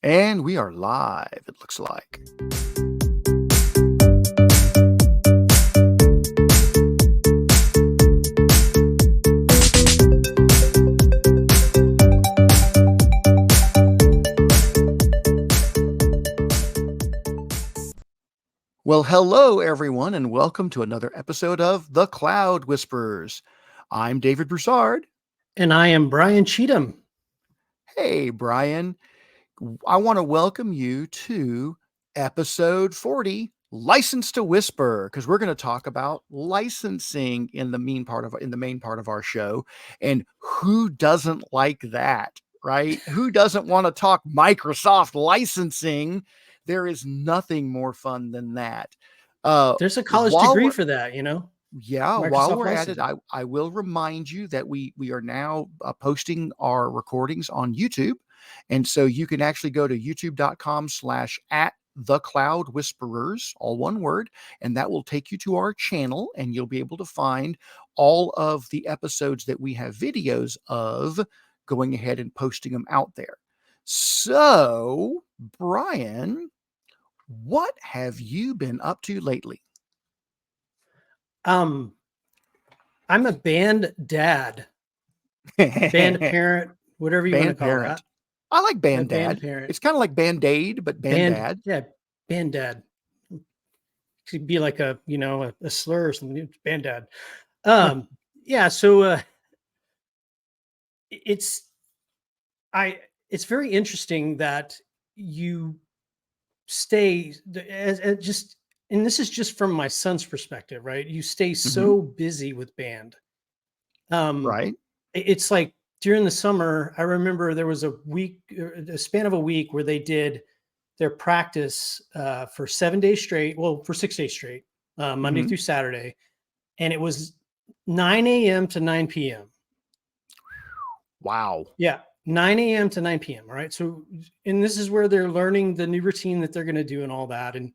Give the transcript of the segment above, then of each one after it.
And we are live, it looks like. Well, hello, everyone, and welcome to another episode of The Cloud Whisperers. I'm David Broussard. And I am Brian Cheatham. Hey, Brian. I want to welcome you to episode 40, License to Whisper, because we're going to talk about licensing in the main part of our show. And who doesn't like that, right? Who doesn't want to talk Microsoft licensing? There is nothing more fun than that. There's a college degree for that, Yeah, Microsoft while we're licensing. at it, I will remind you that we are now posting our recordings on YouTube. And so you can actually go to youtube.com/@thecloudwhisperers, all one word, and that will take you to our channel, and you'll be able to find all of the episodes that we have videos of, going ahead and posting them out there. So, Brian, what have you been up to lately? I'm a band dad, band parent, whatever you want to call that. I like band dad. Band parent. It's kind of like Band-Aid, but band dad. Yeah, band dad. It could be like a slur or something. Band dad. Yeah. So it's very interesting that you stay and this is just from my son's perspective, right? You stay so busy with band. Right. It's like during the summer, I remember there was a span of a week where they did their practice for 7 days straight. Well, for 6 days straight, Monday through Saturday. And it was 9 a.m. to 9 p.m. Wow. Yeah. 9 a.m. to 9 p.m. All right. So, and this is where they're learning the new routine that they're going to do and all that. And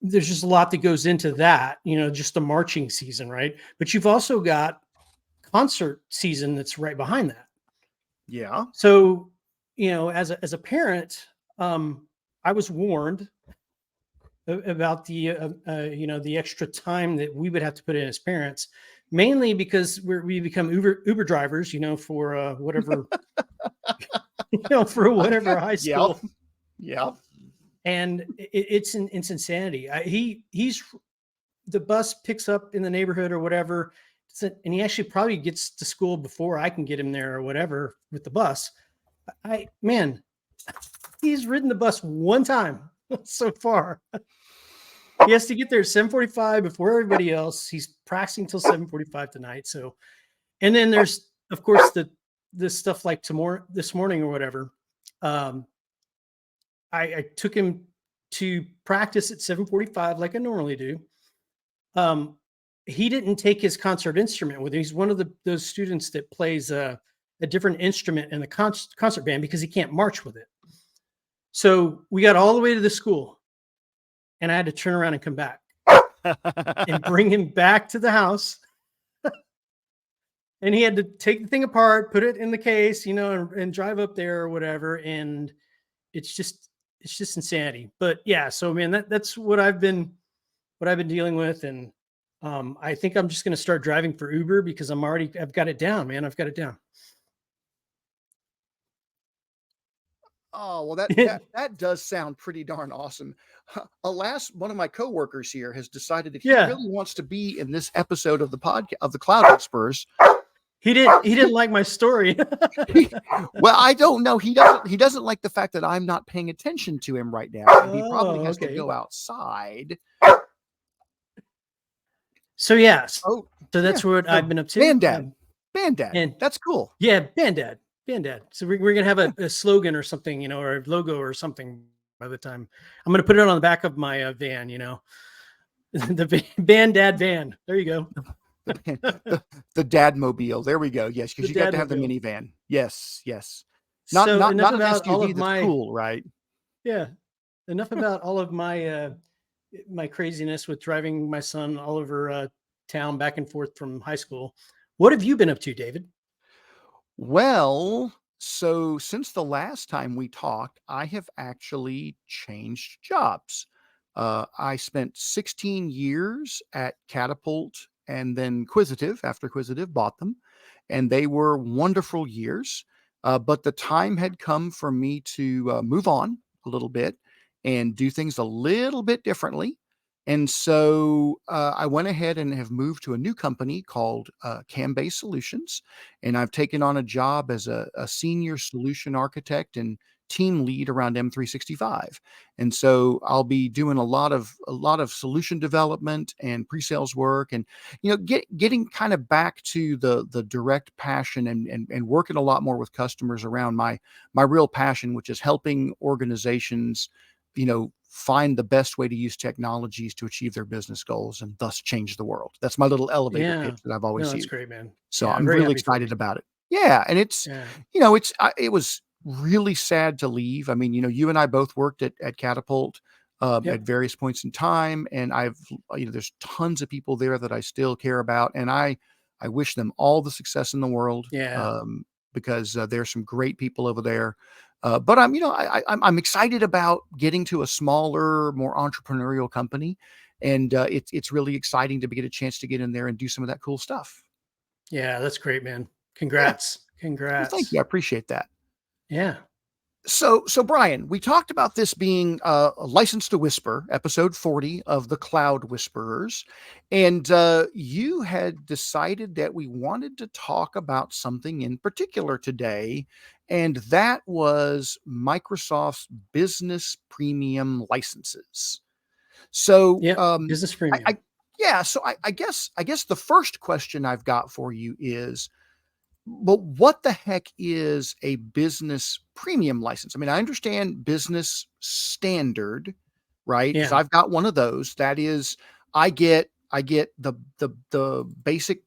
there's just a lot that goes into that, just the marching season. Right. But you've also got concert season that's right behind that. Yeah. So, as a parent, I was warned about the extra time that we would have to put in as parents, mainly because we become Uber drivers, for whatever, for whatever high school. Yeah. And it's insanity. He's the bus picks up in the neighborhood or whatever, and he actually probably gets to school before I can get him there or whatever with the bus. He's ridden the bus one time so far. He has to get there at 7:45 before everybody else. He's practicing till 7:45 tonight. So, and then there's of course the stuff like this morning or whatever. I took him to practice at 7:45 like I normally do. He didn't take his concert instrument with him. He's one of those students that plays a different instrument in the concert band because he can't march with it. So we got all the way to the school, and I had to turn around and come back and bring him back to the house. And he had to take the thing apart, put it in the case, and drive up there or whatever. And it's just insanity. But yeah, so man, that's what I've been dealing with. And I think I'm just going to start driving for Uber because I've got it down, man. I've got it down. Oh, well, that does sound pretty darn awesome. Alas, one of my coworkers here has decided that he really wants to be in this episode of the podcast of the Cloud Whispers. He didn't like my story. Well, I don't know. He doesn't like the fact that I'm not paying attention to him right now. And he probably has to go outside. So yes. So that's what I've been up to. Band dad. That's cool. Yeah, band dad. So we're gonna have a slogan or something, or a logo or something by the time. I'm gonna put it on the back of my van, the band dad van. There you go. The dad mobile. There we go. Yes, because you got to have the minivan. Yes. Not an SUV that's cool, right? Yeah. Enough about all of my my craziness with driving my son all over town back and forth from high school. What have you been up to, David? Well, So since the last time we talked, I have actually changed jobs. I spent 16 years at Catapult and then Quisitive after Quisitive bought them, and they were wonderful years. But the time had come for me to move on a little bit and do things a little bit differently. And so I went ahead and have moved to a new company called Cambase Solutions, and I've taken on a job as a senior solution architect and team lead around M365. And so I'll be doing a lot of solution development and pre-sales work, and getting kind of back to the direct passion, and working a lot more with customers around my real passion, which is helping organizations find the best way to use technologies to achieve their business goals and thus change the world. That's my little elevator Yeah. pitch that I've No, always that's used. great, man. So Yeah, I'm I'm very really happy for you. excited about it. Yeah, and Yeah. it was really sad to leave. I mean, you and I both worked at Catapult at Yep. various points in time, and there's tons of people there that I still care about, and I wish them all the success in the world, Yeah. because there's some great people over there. But I'm excited about getting to a smaller, more entrepreneurial company, and it's really exciting to get a chance to get in there and do some of that cool stuff. Yeah, that's great, man. Yeah. Congrats. Well, thank Congrats. you. I appreciate that. Yeah. So Brian, we talked about this being a License to Whisper, episode 40 of the Cloud Whisperers, and you had decided that we wanted to talk about something in particular today, and that was Microsoft's Business Premium licenses. So, Yep. Business I premium. yeah, so I guess the first question I've got for you is, but what the heck is a business premium license? I mean, I understand business standard, right? Because Yeah. I've got one of those. That is, I get the basic,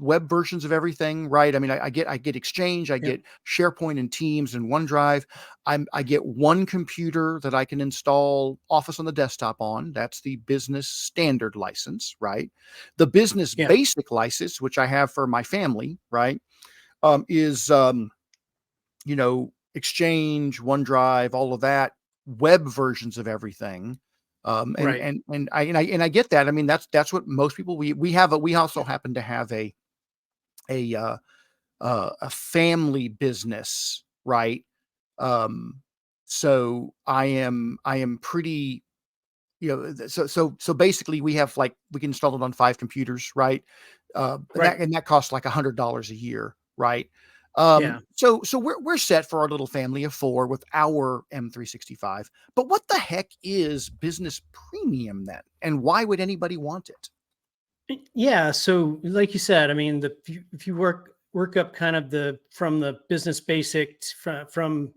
web versions of everything, right? I mean, I get Exchange, I Yep. get SharePoint and Teams and OneDrive. I get one computer that I can install Office on the desktop on. That's the business standard license, right? The business Yeah. basic license, which I have for my family, right, is Exchange, OneDrive, all of that, web versions of everything. Right. And I get that. I mean, that's what most people, we also happen to have a family business, right? Um, so I am pretty, so basically we can install it on 5 computers, right? And Right. that costs like $100 a year, right? Yeah. So we're set for our little family of 4 with our M365. But what the heck is Business Premium then? And why would anybody want it? Yeah. So, like you said, I mean, if you work up kind of the from the business basic from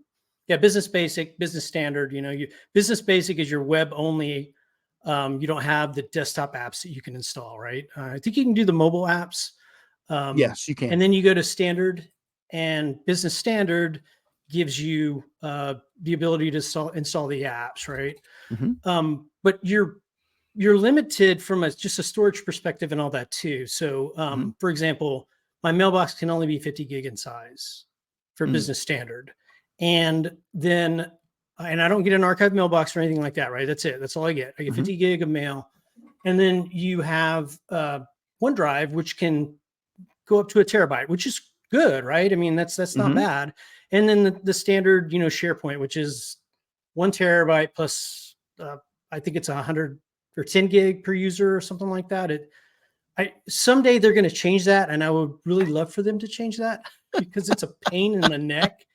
yeah, business basic, business standard. You business basic is your web only. You don't have the desktop apps that you can install, right? I think you can do the mobile apps, Yes, you and can. then you go to standard, and business standard gives you the ability to install the apps, right? Mhm, But you're limited from just a storage perspective and all that too. So, mhm, for example, my mailbox can only be 50 gig in size for mm, business standard, and then and I don't get an archive mailbox or anything like that, right? That's it. That's all I get. I get mhm, 50 gig of mail, and then you have OneDrive, which can go up to a terabyte, which is good, right? I mean, that's not mhm, bad. And then the standard, SharePoint, which is 1 terabyte plus, I think it's 100 or 10 gig per user or something like that. I someday they're going to change that, and I would really love for them to change that because it's a pain in the neck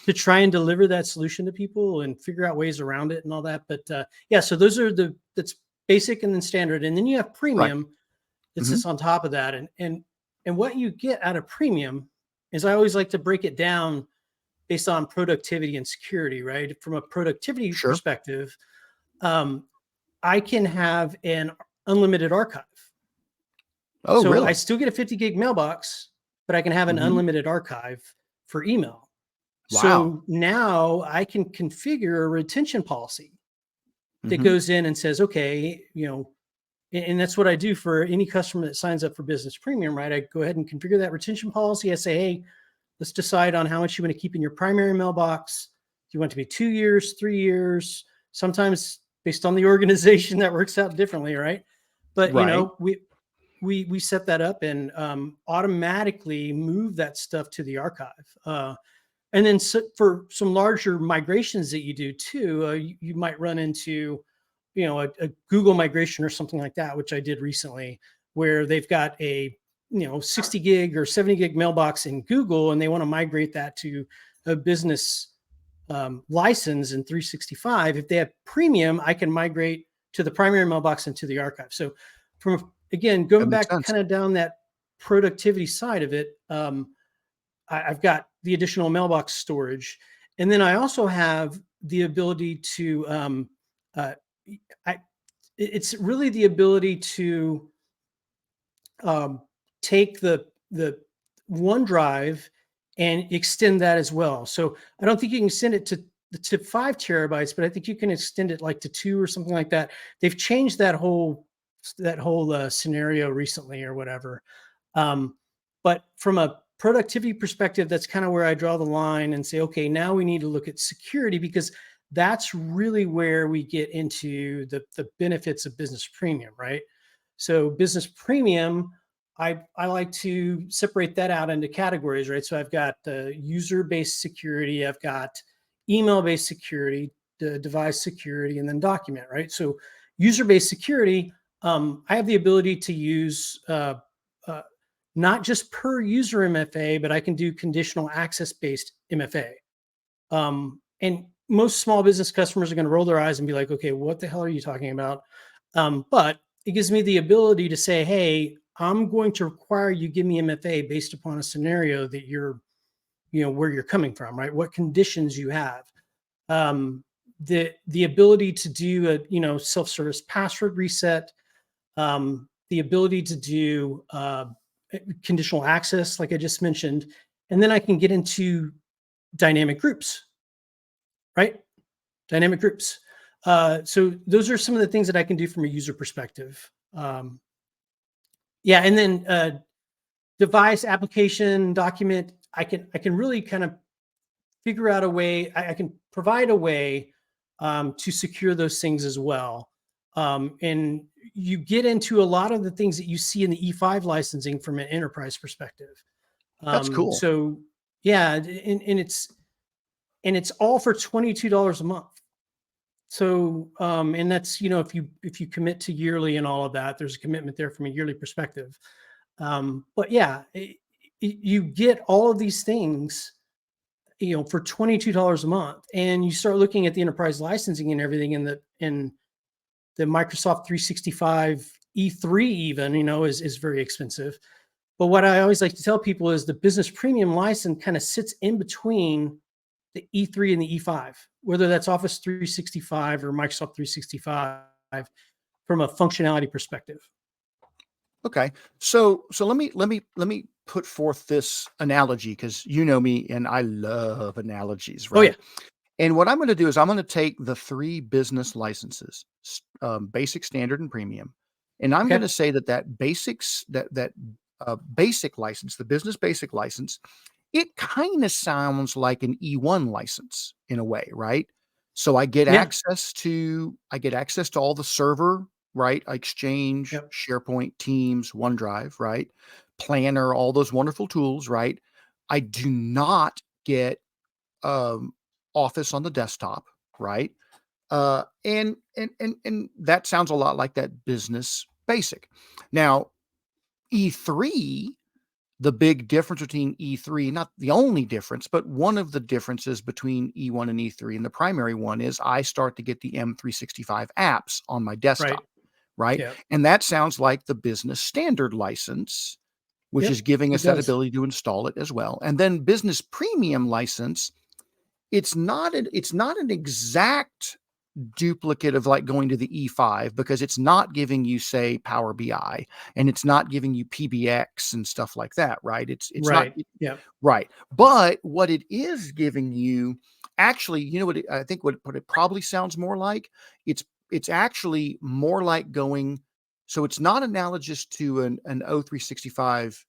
to try and deliver that solution to people and figure out ways around it and all that. But yeah, so those are that's basic and then standard, and then you have right, premium that mhm, sits on top of that. And what you get out of premium is, I always like to break it down based on productivity and security, right? From a productivity sure. perspective, um, I can have an unlimited archive. Oh, So I really? still get a 50 gig mailbox, but I can have an Mhm, unlimited archive for email. wow, So now I can configure a retention policy that mhm, goes in and says, okay, and that's what I do for any customer that signs up for Business Premium, right? I go ahead and configure that retention policy. I say, hey, Let's decide on how much you want to keep in your primary mailbox. Do you want it to be 2 years, 3 years? Sometimes based on the organization that works out differently, right? But Right. we set that up and automatically move that stuff to the archive. And then for some larger migrations that you do too, you might run into, a Google migration or something like that, which I did recently, where they've got a 60 gig or 70 gig mailbox in Google, and they want to migrate that to a business license in 365. If they have premium, I can migrate to the primary mailbox and to the archive. So, again, That going makes back sense. kind of down that productivity side of it, I've got the additional mailbox storage, and then I also have the ability to. Uh, I, it's really the ability to um, take the OneDrive and extend that as well. So I don't think you can send it to 5 terabytes, but I think you can extend it like to 2 or something like that. They've changed that whole scenario recently or whatever. But from a productivity perspective, that's kind of where I draw the line and say, okay, now we need to look at security, because that's really where we get into the benefits of business premium, right? So business premium, I like to separate that out into categories, right? So I've got user-based security, I've got email-based security, device security, and then document, right? So user-based security, I have the ability to use uh, not just per user MFA, but I can do conditional access-based MFA. And most small business customers are going to roll their eyes and be like, okay, what the hell are you talking about? But it gives me the ability to say, hey, I'm going to require you give me MFA based upon a scenario that where you're coming from, right? What conditions you have. The ability to do a self-service password reset, the ability to do conditional access, like I just mentioned, and then I can get into dynamic groups, right? Dynamic groups. So those are some of the things that I can do from a user perspective. Yeah, and then device, application, document. I can really kind of figure out a way. I can provide a way to secure those things as well. And you get into a lot of the things that you see in the E5 licensing from an enterprise perspective. That's cool. So yeah, and it's all for $22 a month. So, and that's, if you commit to yearly and all of that, there's a commitment there from a yearly perspective. But yeah, you get all of these things, for $22 a month, and you start looking at the enterprise licensing and everything in the Microsoft 365 E3 even, is very expensive. But what I always like to tell people is the business premium license kind of sits in between the E3 and the E5, whether that's Office 365 or Microsoft 365 from a functionality perspective. Okay. So let me put forth this analogy, because you know me and I love analogies, Oh yeah, right? And what I'm going to do is I'm going to take the three business licenses, basic, standard, and premium, and I'm going okay, to say that basic license, the business basic license, it kind of sounds like an E1 license in a way, right? So yeah, I get access to all the server, right? Exchange, yep, SharePoint, Teams, OneDrive, right? Planner, all those wonderful tools, right? I do not get um, Office on the desktop, right? And that sounds a lot like that business basic. Now, E3, the big difference between E3, not the only difference, but one of the differences between E1 and E3, and the primary one is I start to get the M365 apps on my right, desktop, right? yeah, And that sounds like the business standard license, which is yep, giving it us that does. ability to install it as well. And then business premium license, it's not an exact duplicate of like going to the E5, because it's not giving you, say, Power BI, and it's not giving you PBX and stuff like that, right? It's not Right, yeah, right. But what it is giving you, actually, I think what it probably sounds more like, it's actually more like going, so it's not analogous to an O365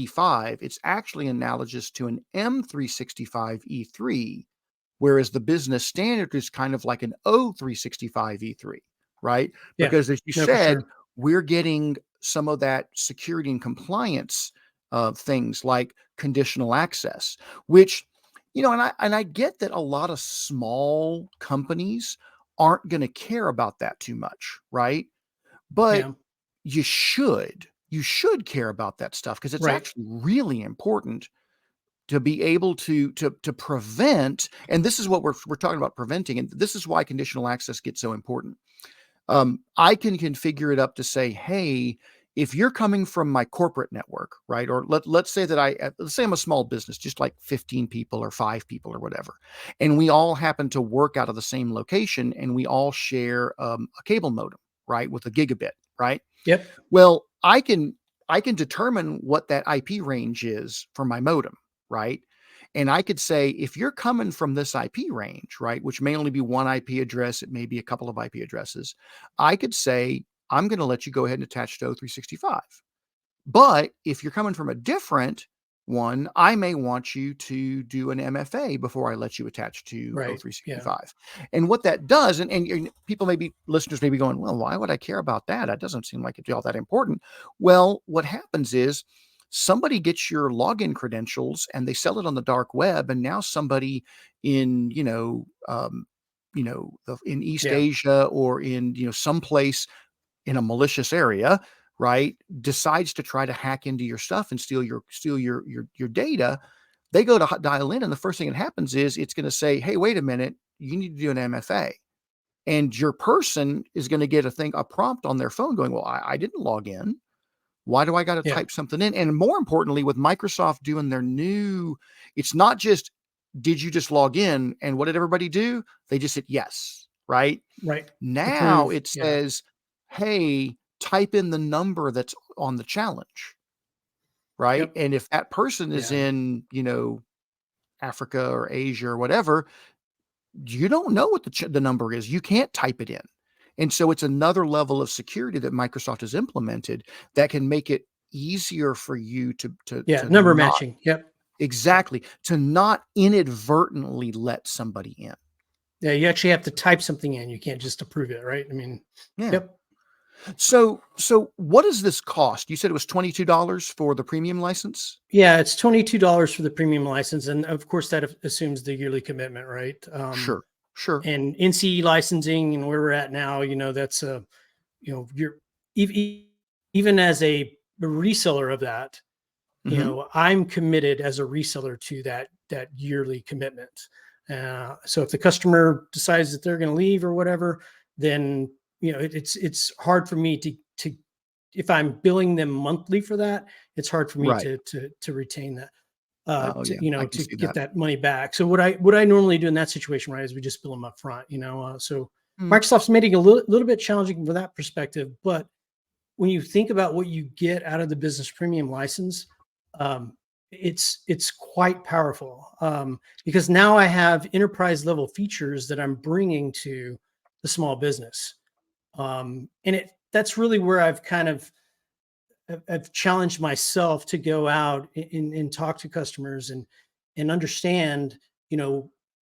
E5, it's actually analogous to an M365 E3, whereas the business standard is kind of like an O365 E3, right? Yeah. Because as you No, for said, sure. we're getting some of that security and compliance things like conditional access, which, and I get that a lot of small companies aren't going to care about that too much, right? But Yeah. you should care about that stuff because it's Right. actually really important to be able to prevent. And this is what we're talking about, preventing, and this is why conditional access gets so important. I can configure it up to say, hey, if you're coming from my corporate network, right? Or let's say that let's say I'm a small business, just like 15 people or 5 people or whatever. And we all happen to work out of the same location and we all share a cable modem, right? With a gigabit, right? Yep. Well, I can determine what that IP range is for my modem, right? And I could say, if you're coming from this IP range, right, which may only be one IP address, it may be a couple of IP addresses, I could say, I'm going to let you go ahead and attach to O365. But if you're coming from a different one, I may want you to do an MFA before I let you attach to Right. Yeah. O365. And what that does, and people listeners may be going, well, why would I care about that? That doesn't seem like it's all that important. Well, what happens is somebody gets your login credentials and they sell it on the dark web. And now somebody in, in East Yeah. Asia or in, someplace in a malicious area, right, decides to try to hack into your stuff and steal your data. They go to dial in, and the first thing that happens is it's going to say, "Hey, wait a minute, you need to do an MFA." And your person is going to get a prompt on their phone going, "Well, I didn't log in. Why do I got to Yeah. type something in?" And more importantly, with Microsoft doing their new, it's not just did you just log in and what did everybody do? They just hit yes, right? Right. Now Approve. it Yeah. says, "Hey, type in the number that's on the challenge," right? Yep. And if that person is Yeah. in, Africa or Asia or whatever, you don't know what the number is. You can't type it in. And so it's another level of security that Microsoft has implemented that can make it easier for you to to Yeah. to Number not matching. Yep. Yep. exactly, to not inadvertently let somebody in. Yeah. You actually have to type something in. You can't just approve it. Right. I mean, Yeah. yep. So what does this cost? You said it was $22 for the premium license? Yeah. It's $22 for the premium license. And of course, that assumes the yearly commitment. Right. Sure. Sure. And NCE licensing and where we're at now, that's you're even as a reseller of that, Mhm. I'm committed as a reseller to that yearly commitment. So if the customer decides that they're going to leave or whatever, then it's hard for me to if I'm billing them monthly for that, it's hard for me Right. to retain that. Oh, yeah, I can To see get that. that money back. So what I normally do in that situation, right, is we just bill them up front. So Mm, Microsoft's making it a little bit challenging from that perspective, but when you think about what you get out of the business premium license, um, it's quite powerful, because now I have enterprise level features that I'm bringing to the small business, and that's really where I've kind of I've challenged myself to go out and talk to customers and understand,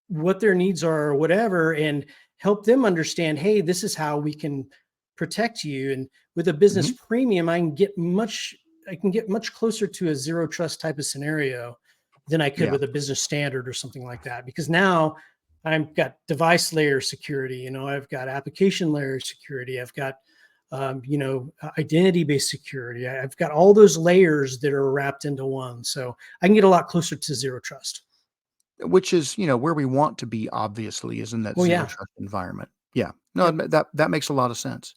what their needs are or whatever, and help them understand, hey, this is how we can protect you. And with a business mhm, premium, I can get much closer to a zero trust type of scenario than I could yeah, with a business standard or something like that. Because now I've got device layer security, I've got application layer security, I've got identity-based security. I've got all those layers that are wrapped into one, so I can get a lot closer to zero trust. which is, where we want to be, obviously, is in that Well, zero yeah, trust environment. Yeah. No, yep, that makes a lot of sense.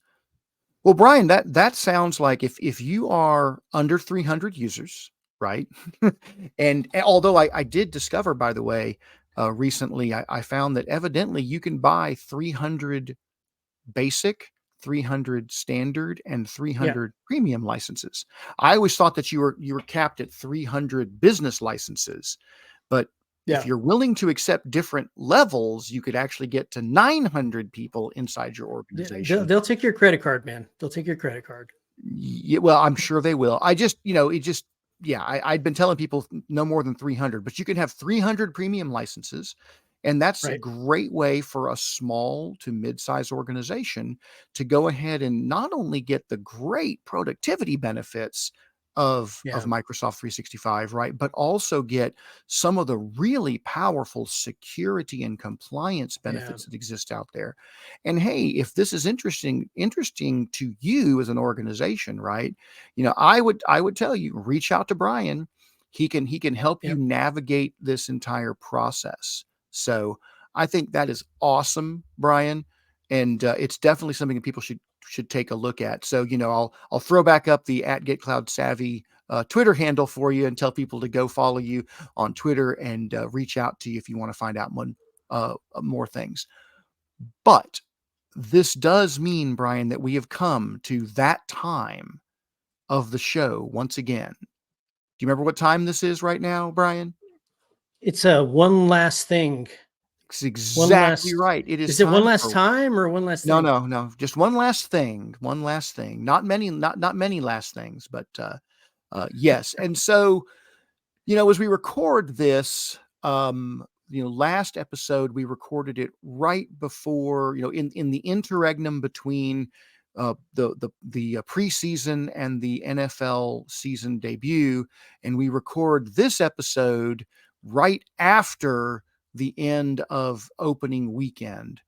Well, Brian, that sounds like if you are under 300 users, right? And although I did discover, by the way, recently, I found that evidently you can buy 300 basic, 300 standard, and yeah, 300 premium licenses. I always thought that you were capped at 300 business licenses, but if yeah. you're willing to accept different levels, you could actually get to 900 people inside your organization. They'll take your credit card, man. They'll take your credit card. Well, I'm sure they will. I just, it just yeah, I'd been telling people no more than 300, but you can have 300 premium licenses. And that's a Right. great way for a small to mid-size organization to go ahead and not only get the great productivity benefits of Yeah. Microsoft 365, right? But also get some of the really powerful security and compliance Yeah. benefits that exist out there. And hey, if this is interesting to you as an organization, right? I would tell you, reach out to Brian. He can help you Yep. navigate this entire process. So I think that is awesome, Brian, and it's definitely something that people should take a look at. So I'll throw back up the at Get Cloud Savvy Twitter handle for you and tell people to go follow you on Twitter and reach out to you if you want to find out more things. But this does mean, Brian, that we have come to that time of the show once again. Do you remember what time this is right now, Brian? It's a one last thing. It's One exactly last. right. It is Is it one time last for time or one last no, thing? no, no. Just one last thing. One last thing. Not many last things, but yes. And so, as we record this, last episode we recorded it right before, in the interregnum between the preseason and the NFL season debut, and we record this episode right after the end of opening weekend.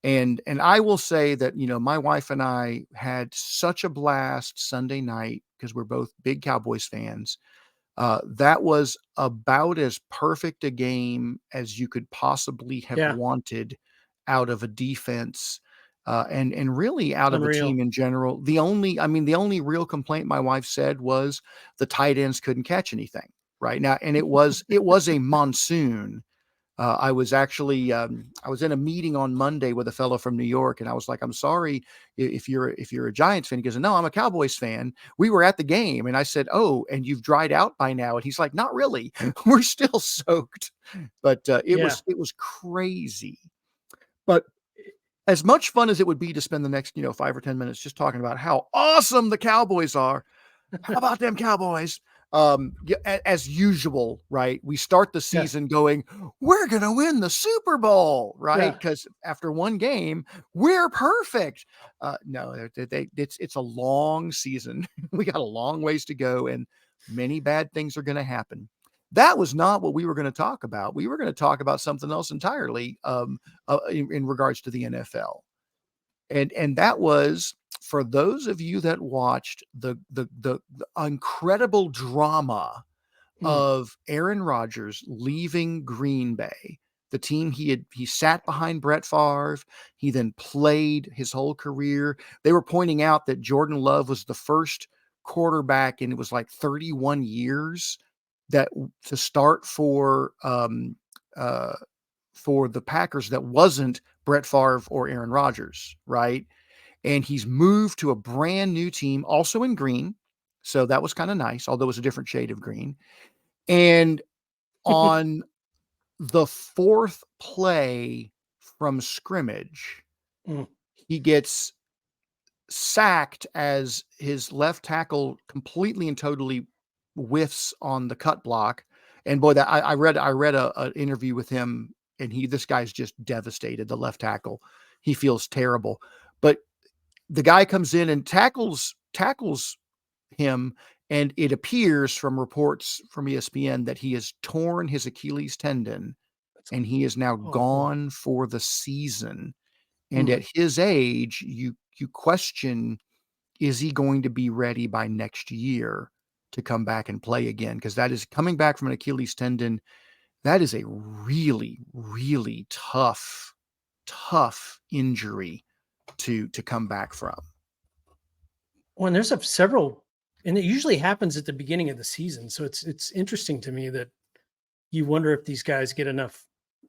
And I will say that, my wife and I had such a blast Sunday night because we're both big Cowboys fans. That was about as perfect a game as you could possibly have Yeah. wanted out of a defense, and really out of a Unreal. team in general. The only real complaint my wife said was the tight ends couldn't catch anything right now, and it was a monsoon. I was in a meeting on Monday with a fellow from New York, and I was like, "I'm sorry if you're a Giants fan." He goes, "No, I'm a Cowboys fan. We were at the game," and I said, "Oh, and you've dried out by now?" And he's like, "Not really. We're still soaked." But it Yeah. was it was crazy. But as much fun as it would be to spend the next 5 or 10 minutes just talking about how awesome the Cowboys are, how about them Cowboys? Yeah, as usual, right? We start the Yeah. season going, we're going to win the Super Bowl, right? Yeah. Because after one game, we're perfect. No, it's a long season. We got a long ways to go, and many bad things are going to happen. That was not what we were going to talk about. We were going to talk about something else entirely, in regards to the NFL. And that was for those of you that watched the incredible drama Mm. of Aaron Rodgers leaving Green Bay, the team he sat behind Brett Favre. He then played his whole career. They were pointing out that Jordan Love was the first quarterback, and it was like 31 years that to start uh, for the Packers that wasn't Brett Favre or Aaron Rodgers, right? And he's moved to a brand new team, also in green. So that was kind of nice, although it was a different shade of green. And on the fourth play from scrimmage, Mm. he gets sacked as his left tackle completely and totally whiffs on the cut block. And boy, that I read a interview with him, and this guy's just devastated. The left tackle, he feels terrible, but the guy comes in and tackles him, and it appears from reports from ESPN that he has torn his Achilles tendon, That's and he is now awful. gone for the season. And Mm. at his age, you question, is he going to be ready by next year to come back and play again? Because that is coming back from an Achilles tendon. That is a really, really tough injury to come back from. Well, and there's several, and it usually happens at the beginning of the season. So it's interesting to me that you wonder if these guys get enough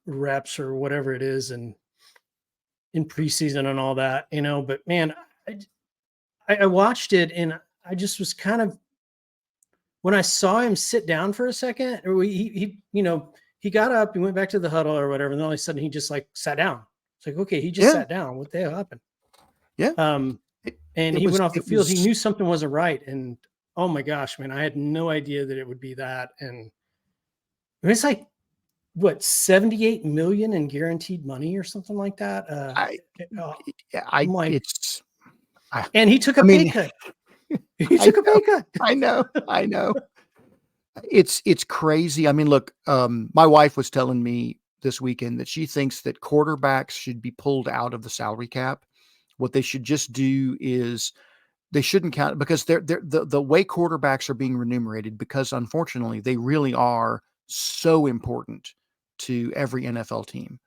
reps or whatever it is, and in preseason and all that, But man, I I watched it and I just was kind of, when I saw him sit down for a second, or he got up, he went back to the huddle or whatever, and then all of a sudden he just like sat down. It's like, okay, he just Yeah, sat down. What the hell happened? yeah. Um, It and it he was went off the it field. He was knew something wasn't right, and Oh my gosh, man, I had no idea that it would be that. And it's like what, 78 million in guaranteed money or something like that. I, Oh, I, I'm like, it's, I, and he took I a pay mean, cut. He I took a know, pay cut. I know. It's crazy. I mean, look, my wife was telling me this weekend that she thinks that quarterbacks should be pulled out of the salary cap. What they should just do is they shouldn't count because they're the way quarterbacks are being remunerated, because unfortunately they really are so important to every NFL team.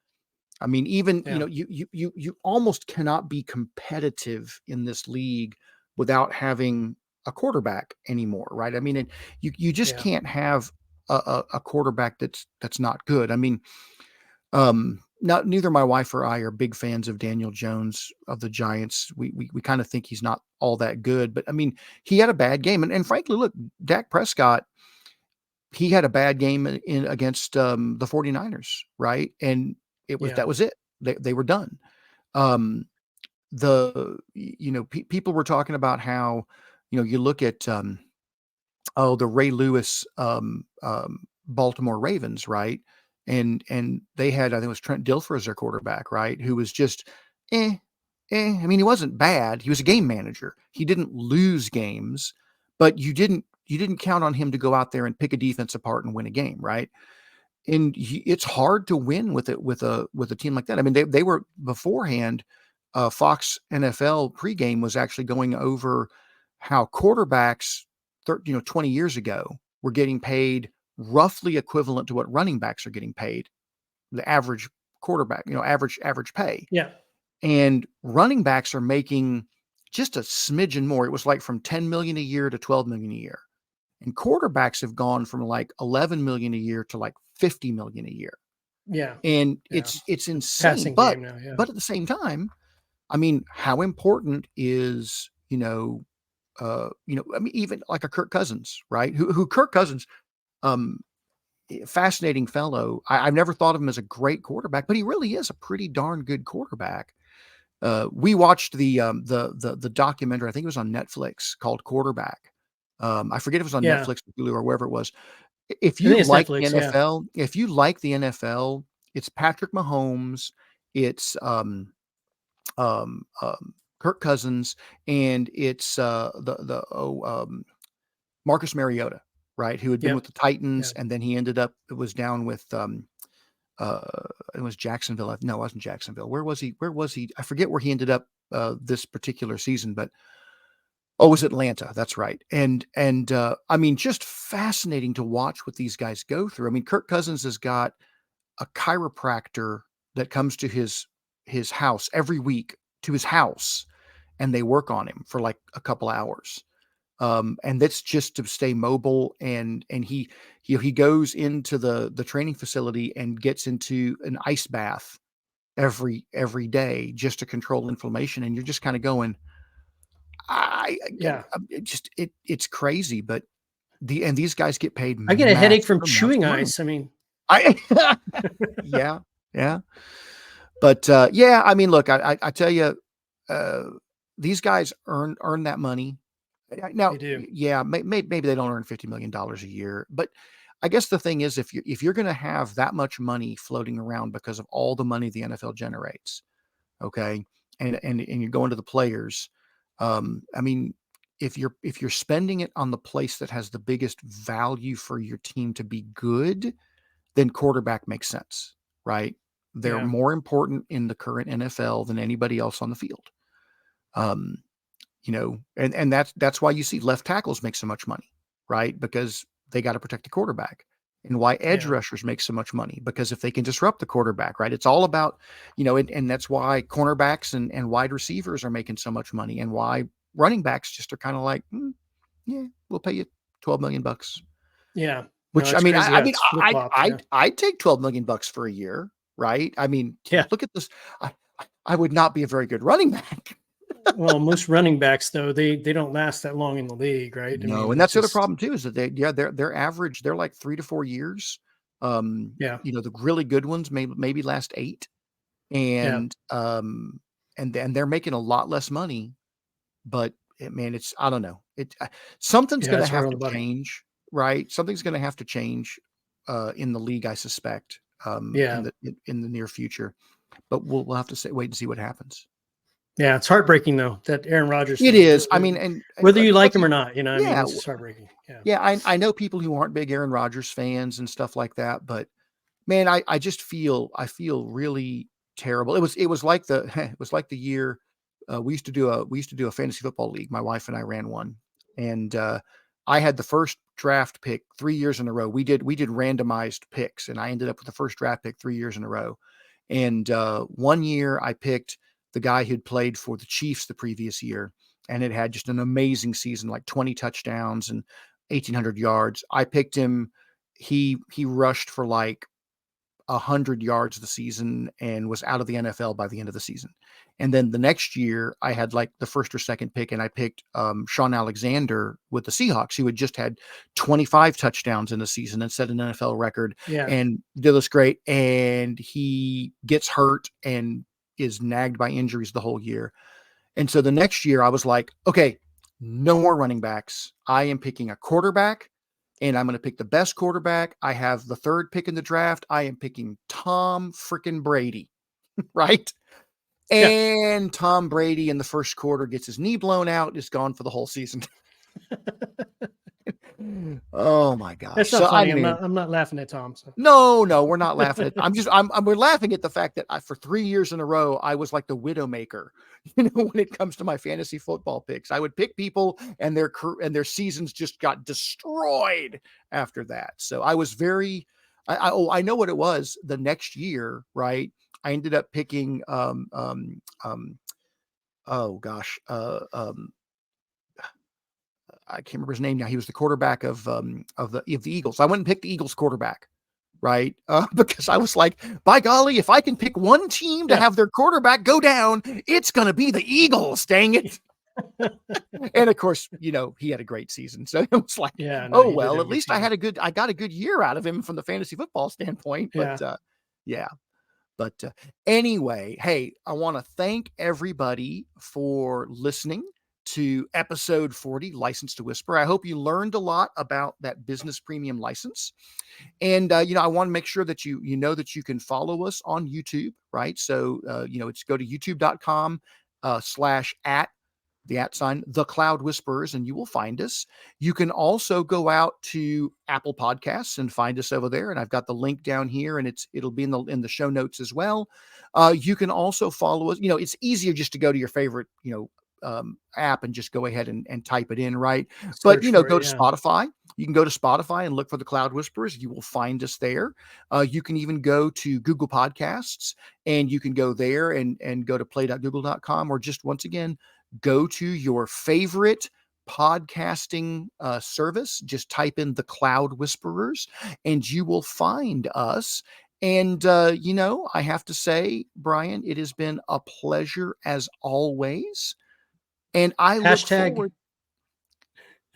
I mean, even, Yeah. you almost cannot be competitive in this league without having a quarterback anymore, right? I mean, you just Yeah. can't have a quarterback that's not good. I mean, not neither my wife or I are big fans of Daniel Jones of the Giants. We kind of think he's not all that good, but I mean, he had a bad game, and frankly, look, Dak Prescott, he had a bad game in against the 49ers, right? And Yeah. that was it. They were done. Um, people were talking about how, you look at the Ray Lewis Baltimore Ravens, right? And they had, I think it was Trent Dilfer as their quarterback, right? Who was just eh, I mean, he wasn't bad. He was a game manager. He didn't lose games, but you didn't count on him to go out there and pick a defense apart and win a game, right? And it's hard to win with it with a team like that. I mean, they were beforehand. Fox NFL pregame was actually going over how quarterbacks, 20 years ago, were getting paid roughly equivalent to what running backs are getting paid. The average quarterback, average pay, Yeah. and running backs are making just a smidgen more. It was like from 10 million a year to 12 million a year. And quarterbacks have gone from like 11 million a year to like 50 million a year. Yeah. And Yeah. it's insane. Passing But game now. Yeah. at the same time, I mean, how important is, I mean, even like a Kirk Cousins, right? Who Kirk Cousins, um, fascinating fellow. I've never thought of him as a great quarterback, but he really is a pretty darn good quarterback. We watched the documentary. I think it was on Netflix, called Quarterback. I forget if it was on Yeah. Netflix or Hulu or wherever it was. If I you think it's like the Netflix. Yeah. NFL, it's Patrick Mahomes, it's Kirk Cousins, and it's Marcus Mariota, right? Who had been with Yep. the Titans, Yeah. and then he ended up, it was down with uh, it was Jacksonville. No, it wasn't Jacksonville. Where was he? I forget where he ended up this particular season, but it was Atlanta. That's right. And I mean, just fascinating to watch what these guys go through. I mean, Kirk Cousins has got a chiropractor that comes to his house every week, to his house, and they work on him for like a couple hours. And that's just to stay mobile. And he goes into the training facility and gets into an ice bath every day just to control inflammation. And you're just kind of going, Yeah. it's crazy, but these guys get paid I get a headache massive from amounts chewing of money. ice. I mean, I Yeah, yeah. But yeah, I mean, look, I tell you, uh, these guys earn that money. Now, they do. yeah, maybe they don't earn $50 million a year, but I guess the thing is, if you're going to have that much money floating around because of all the money the NFL generates, okay, and you're going to the players, I mean, if you're spending it on the place that has the biggest value for your team to be good, then quarterback makes sense, right? They're Yeah. more important in the current NFL than anybody else on the field. Um, and that's why you see left tackles make so much money, right? Because they got to protect the quarterback. And why edge Yeah. rushers make so much money, because if they can disrupt the quarterback, right? It's all about, and that's why cornerbacks and wide receivers are making so much money, and why running backs just are kind of like, yeah, we'll pay you 12 million bucks. Yeah. No, Which, I it's mean, crazy I how mean, it's flip flopped. Yeah. I'd take 12 million bucks for a year, right? I mean, Yeah. look at this. I would not be a very good running back. Well, most running backs though, they don't last that long in the league, right? I No, mean, and it's that's the other just problem too, is that they're average, they're like 3 to 4 years. yeah. The really good ones maybe last 8, Yeah. and they're making a lot less money, but man, it's, I don't know. Something's Yeah, going to it's hard have on to the body. change, right? Something's going to have to change in the league, I suspect, Yeah. in the near future. But we'll have to wait and see what happens. Yeah, it's heartbreaking though that Aaron Rodgers It thing. is. I mean, and Whether you like him whether or not, I mean, yeah, it's just heartbreaking. Yeah. yeah, I know people who aren't big Aaron Rodgers fans and stuff like that, but man, I just I feel really terrible. It was like the it was like the year we used to do a fantasy football league. My wife and I ran one, and I had the first draft pick 3 years in a row. We did randomized picks, and I ended up with the first draft pick 3 years in a row. And one year I picked the guy who'd played for the Chiefs the previous year, and it had just an amazing season, like 20 touchdowns and 1,800 yards. I picked him. He rushed for like 100 yards the season and was out of the NFL by the end of the season. And then the next year, I had like the first or second pick, and I picked Sean Alexander with the Seahawks, who had just had 25 touchdowns in the season and set an NFL record Yeah. and did this great. And he gets hurt and is nagged by injuries the whole year. And so the next year, I was like, okay, no more running backs. I am picking a quarterback, and I'm going to pick the best quarterback. I have the third pick in the draft. I am picking Tom freaking Brady, right? Yeah. And Tom Brady in the first quarter gets his knee blown out, is gone for the whole season. Oh my gosh. That's not funny. I'm not laughing at Tom. So. No, we're not laughing at. We're laughing at the fact that for 3 years in a row, I was like the widowmaker. When it comes to my fantasy football picks, I would pick people, and their seasons just got destroyed after that. So I was very. I know what it was. The next year, right? I ended up picking. Oh gosh. I can't remember his name now. He was the quarterback of the Eagles. I went and picked the Eagles quarterback, right? Because I was like, by golly, if I can pick one team to have their quarterback go down, it's going to be the Eagles. Dang it! And of course, he had a great season, so it was like, Yeah. No, oh he did well, have at a good least season. I got a good year out of him from the fantasy football standpoint. But Yeah. yeah. But anyway, hey, I want to thank everybody for listening to episode 40, License to Whisper. I hope you learned a lot about that business premium license. And, I want to make sure that you know that you can follow us on YouTube, right? So, it's go to youtube.com /@ the Cloud Whisperers, and you will find us. You can also go out to Apple Podcasts and find us over there. And I've got the link down here, and it'll be in the show notes as well. You can also follow us. It's easier just to go to your favorite, app and just go ahead and type it in, right? But Search for go it. to Yeah. Spotify. You can go to Spotify and look for the Cloud Whisperers. You will find us there. You can even go to Google Podcasts, and you can go there and go to play.google.com, or just once again, go to your favorite podcasting service. Just type in the Cloud Whisperers, and you will find us. And, I have to say, Brian, it has been a pleasure as always. And I look Hashtag forward.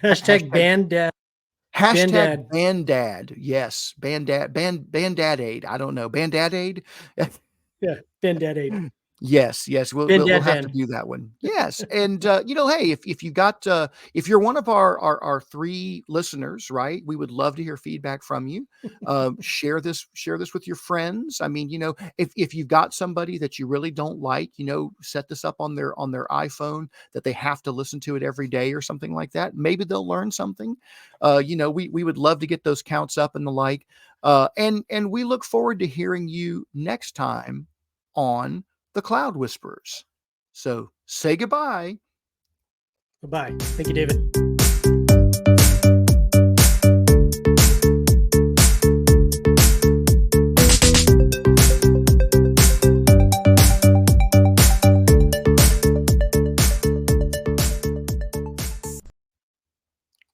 Hashtag Bandad. hashtag Bandad. Yes. Bandad aid. I don't know. Bandad aid. Yeah. Bandad 8. Yes, we'll have to Ben. do that one. Yes, and hey, if you got if you're one of our 3 listeners, right? We would love to hear feedback from you. Share this with your friends. I mean, if you've got somebody that you really don't like, set this up on their iPhone that they have to listen to it every day or something like that. Maybe they'll learn something. We would love to get those counts up and the like. And we look forward to hearing you next time on the Cloud Whisperers. So say goodbye. Bye-bye. Thank you, David.